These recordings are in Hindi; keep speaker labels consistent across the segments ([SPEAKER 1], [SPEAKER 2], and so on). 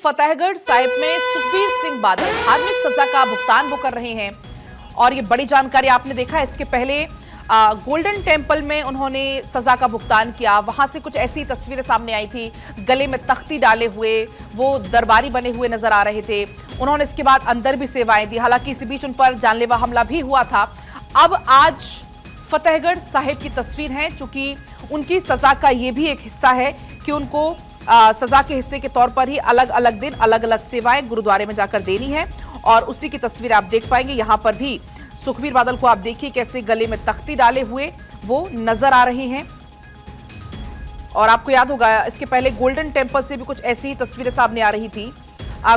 [SPEAKER 1] फतेहगढ़ साहिब में सुखबीर सिंह बादल धार्मिक सजा का भुगतान वो कर रहे हैं और ये बड़ी जानकारी आपने देखा। इसके पहले गोल्डन टेम्पल में उन्होंने सजा का भुगतान किया। वहां से कुछ ऐसी तस्वीरें सामने आई थी, गले में तख्ती डाले हुए वो दरबारी बने हुए नजर आ रहे थे। उन्होंने इसके बाद अंदर भी सेवाएं दी, हालांकि इसी बीच उन पर जानलेवा हमला भी हुआ था। अब आज फतेहगढ़ साहिब की तस्वीर है, चूंकि उनकी सजा का ये भी एक हिस्सा है कि उनको सजा के हिस्से के तौर पर ही अलग अलग दिन अलग अलग सेवाएं गुरुद्वारे में जाकर देनी है और उसी की तस्वीर आप देख पाएंगे। यहां पर भी सुखबीर बादल को आप देखिए कैसे गले में तख्ती डाले हुए वो नजर आ रहे हैं। और आपको याद होगा इसके पहले गोल्डन टेम्पल से भी कुछ ऐसी ही तस्वीरें सामने आ रही थी।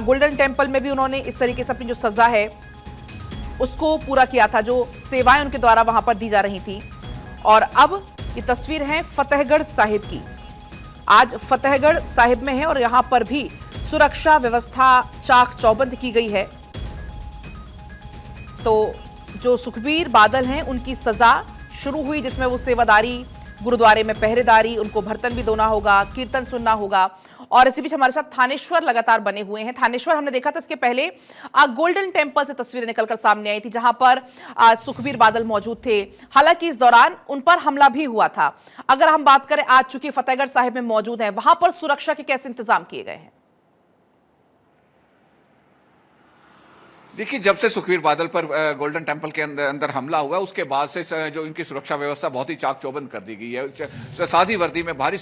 [SPEAKER 1] गोल्डन टेम्पल में भी उन्होंने इस तरीके से अपनी जो सजा है उसको पूरा किया था, जो सेवाएं उनके द्वारा वहां पर दी जा रही थी। और अब ये तस्वीर है फतेहगढ़ साहिब की। आज फतेहगढ़ साहिब में है और यहां पर भी सुरक्षा व्यवस्था चाक चौबंद की गई है। तो जो सुखबीर बादल हैं उनकी सजा शुरू हुई, जिसमें वो सेवादारी, गुरुद्वारे में पहरेदारी, उनको बर्तन भी धोना होगा, कीर्तन सुनना होगा। और इसी बीच हमारे साथ थानेश्वर लगातार बने हुए हैं। थानेश्वर, हमने देखा था इसके पहले गोल्डन टेम्पल से तस्वीरें निकलकर सामने आई थी जहां पर सुखबीर बादल मौजूद थे। हालांकि इस दौरान उन पर हमला भी हुआ था। अगर हम बात करें आज चूंकि फतेहगढ़ साहिब में मौजूद है, वहां पर सुरक्षा के कैसे इंतजाम किए गए हैं?
[SPEAKER 2] देखिए, जब से सुखबीर बादल पर गोल्डन टेम्पल के अंदर हमला हुआ उसके बाद से जो इनकी सुरक्षा व्यवस्था बहुत ही चाक चौबंद कर दी गई है। सादी वर्दी में भारी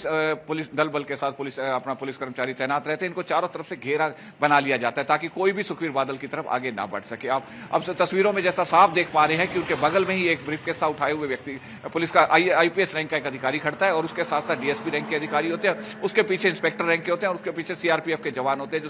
[SPEAKER 2] पुलिस दल बल के साथ पुलिस कर्मचारी तैनात रहते हैं। इनको चारों तरफ से घेरा बना लिया जाता है ताकि कोई भी सुखबीर बादल की तरफ आगे ना बढ़ सके। आप अब तस्वीरों में जैसा साफ देख पा रहे हैं कि उनके बगल में ही एक ब्रीफकेस उठाए हुए व्यक्ति, पुलिस का IPS रैंक का एक अधिकारी खड़ता है और उसके साथ साथ DSP रैंक के अधिकारी होते हैं। उसके पीछे इंस्पेक्टर रैंक के होते हैं और उसके पीछे CRPF के जवान होते हैं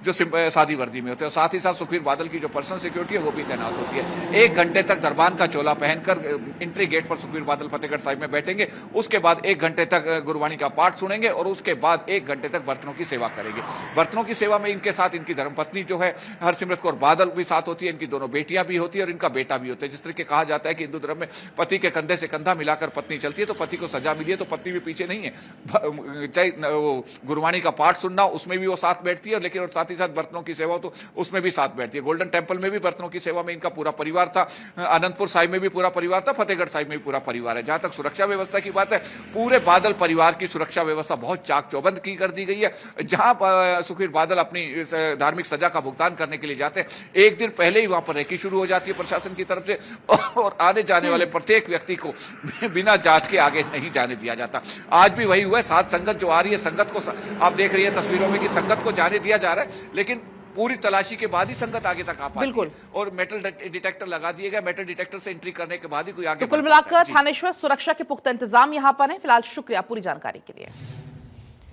[SPEAKER 2] जो सादी वर्दी में होते हैं। और साथ ही साथ सुखबीर बादल जो पर्सनल सिक्योरिटी है वो भी तैनात होती है। 1 घंटे तक दरबान का चोला पहनकर एंट्री गेट पर सुखबीर बादल फतेहगढ़ साहिब में बैठेंगे। उसके बाद 1 घंटे तक गुरबाणी का पाठ सुनेंगे और उसके बाद 1 घंटे तक बर्तनों की सेवा करेंगे। बर्तनों की सेवा में इनके साथ इनकी धर्मपत्नी जो है हरसिमरत कौर बादल भी साथ होती है, इनकी दोनों बेटियां भी होती है और इनका बेटा भी होता है। जिस तरह के कहा जाता है कि हिंदू धर्म में पति के कंधे से कंधा मिलाकर पत्नी चलती है, तो पति को सजा मिली है तो पत्नी भी पीछे नहीं है। चाहे वो गुरबाणी का पाठ सुनना उसमें भी वो साथ बैठती है, लेकिन और साथ ही साथ बर्तनों की सेवा तो उसमें भी साथ बैठती है। गोल्डन टेम्पल में भी बर्तनों की सेवा में इनका पूरा परिवार था, आनंदपुर साहिब में भी पूरा परिवार था, फतेहगढ़ साहिब में भी पूरा परिवार है। जहां तक सुरक्षा व्यवस्था की बात है, पूरे बादल परिवार की सुरक्षा व्यवस्था बहुत चाक चौबंद की कर दी गई है। जहां सुखबीर बादल अपनी धार्मिक सजा का भुगतान करने के लिए जाते हैं, 1 दिन पहले ही वहां पर रेकी शुरू हो जाती है प्रशासन की तरफ से और आने जाने वाले प्रत्येक व्यक्ति को बिना जांच के आगे नहीं जाने दिया जाता। आज भी वही हुआ है। साथ संगत जो आ रही है, संगत को आप देख रही है तस्वीरों में कि संगत को जाने दिया जा रहा है, लेकिन पूरी तलाशी के बाद ही संगत आगे तक आ पाती है और मेटल डिटेक्टर लगा दिए गए। मेटल डिटेक्टर से एंट्री करने के बाद ही कोई आगे।
[SPEAKER 1] तो कुल मिलाकर थानेश्वर सुरक्षा के पुख्ता इंतजाम यहां पर है। फिलहाल शुक्रिया पूरी जानकारी के लिए।